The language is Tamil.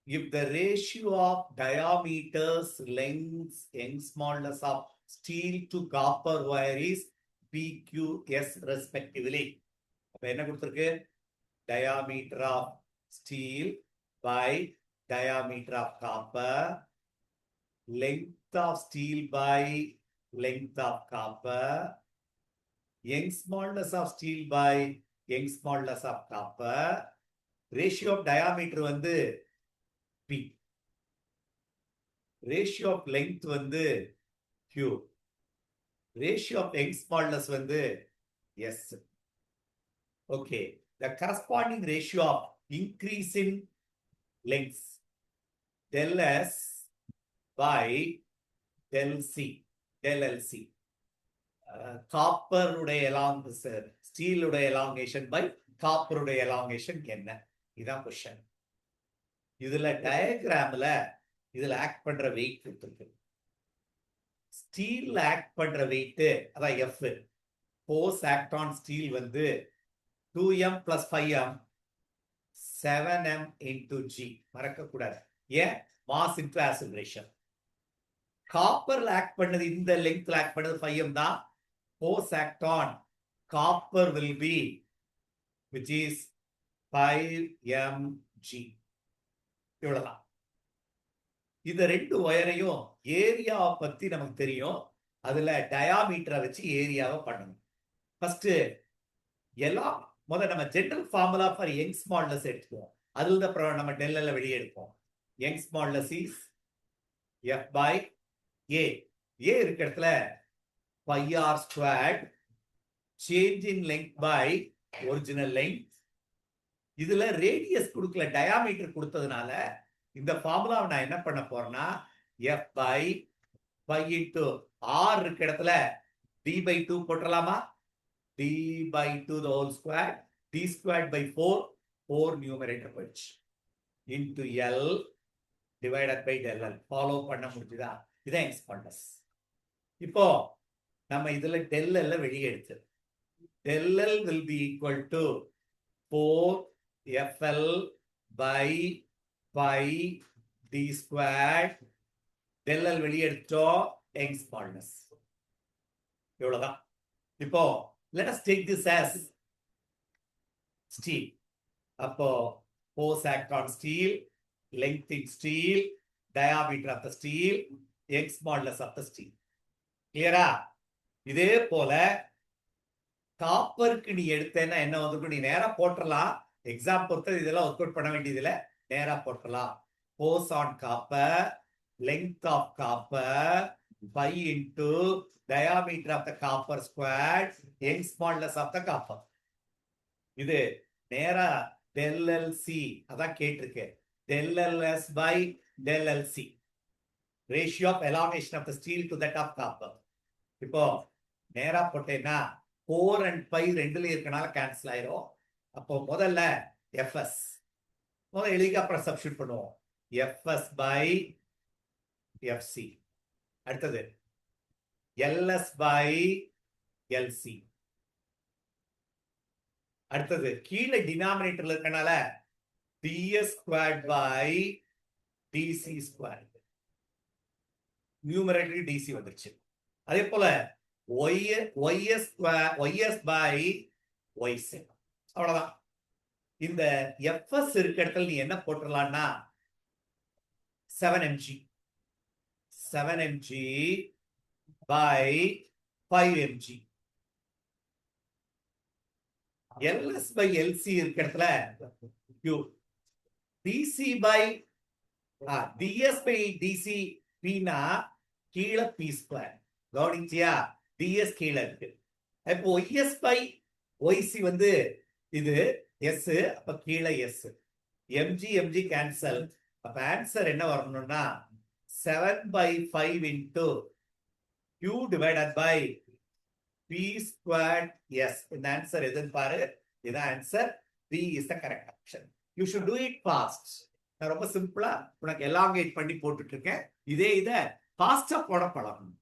if the ratio of diameters, lengths, young smallness of steel to copper wire is PQS respectively. அப்ப என்ன கொடுத்திருக்கு? Diameter of steel by diameter of copper, length of steel by length of copper, young smallness of steel by young smallness of copper, ratio of diameter வந்து P, ratio of length வந்து Q, ratio of young smallness வந்து S. Okay, the corresponding ratio of increase in length del S by del C, del LC. Copper உடைய steel உடைய elongation by copper உடைய elongation என்ன? இதான் question. இதுல டயக்ராம்ல இதுல ஆக்ட் பண்ற வெயிட் கொடுத்திருக்கு. ஸ்டீல் ஆக்ட் பண்ற வெயிட் அதான் F. Force act on steel வந்து 2m plus 5m 7m into G. மறக்க கூடாது. ஏன்? Mass into acceleration. காப்பர்ல ஆக்ட் பண்ணது இந்த லெங்க்ல ஆக்ட் பண்ணது 5m தான். force act on copper will be, which is 5mg. இவ்வளவுதான். இந்த ரெண்டு ஒயரையும் ஏரியா பத்தி நமக்கு தெரியும். அதுல டயாமீட்டரை வச்சு ஏரியாவை பண்ணணும். ஃபர்ஸ்ட் எல்லாம் முதல்ல நம்ம general formula for young smallness எடுத்துக்குவோம். அதுல அப்புறம் நம்ம டெல்ல வெளியே எடுப்போம். Young smallness is F by A. A இருக்க இடத்துல pi r squared, change in length by original length. இதுல ரேடியஸ் கொடுக்கல, டயாமீட்டர் கொடுத்ததுனால இந்த ஃபார்முலாவை நான் என்ன பண்ண போறேன்னா F by pi into R இருக்க இடத்துல D by 2 போட்டலாமா? D by 2 the whole square, D squared by 4 numerator போயிடுச்சு, into L divided by del L. Follow பண்ண முடிஞ்சுதா? இதான் எக்ஸ்பாண்டஸ். இப்போ நம்ம இதுல del L வெளியே எடுத்து del L will be equal to 4FL by pi D squared. del L வெளியே எடுத்தோம், யங் ஸ்மால்னஸ். இவ்வளவுதான். இப்போ let us take this as steel. அப்போ force act on steel, length in steel, diameter of the steel, young smallness of the steel. கிளியரா? இதே போல காப்பருக்கு நீ எடுத்தேன்னா என்ன வந்து நீ நேரா போட்டுடலாம். எக்ஸாம் பொறுத்த இதெல்லாம் ஒர்க் அவுட் பண்ண வேண்டியதுல நேரா போட்டுடலாம். force on copper, length of copper, pi into diameter of the copper squared, young smallness of the copper. இது நேரா del LC அதான் கேட்டிருக்கு. del LS by del LC, ratio of elongation of the steel to that of copper. இப்போ நேரா போட்டேன்னா 4 and 5 ரெண்டுல இருக்கனால கேன்சல் ஆயிரும். அப்போ முதல்ல FS முதல்ல எழுதி அப்புறம் சப்ஸ்டிட்யூட் பண்ணுவோம். FS by FC. அடுத்தது LS by LC. அடுத்தது கீழே டினாமினேட்டர்ல இருக்கனால DS squared by DC squared. Numerator DC வந்துருச்சு. அதே போல YS by YC. அவ்வளவுதான். இந்த FS இருக்க இடத்துல நீ என்ன போட்டுடலாம்னா 7mg by 5mg. LS by LC இருக்க இடத்துல Q. DC by DS by DC Pனா கீழே P ஸ்கொயர். கவனிச்சியா? DS கீழே இருக்கு. இப்போ YS by YC வந்து இது S, அப்ப கீழே S. mg cancel. அப்ப ஆன்சர் என்ன வரணும்னா 7 by 5 into Q divided by P squared S. இந்த ஆன்சர் எதுன்னு பாரு. இதான் answer. B is the correct option. You should do it fast. நான் ரொம்ப சிம்பிளா உனக்கு எலாங்கேட் பண்ணி போட்டுட்டு இருக்கேன். இதை ஃபாஸ்டா போட பழகணும்.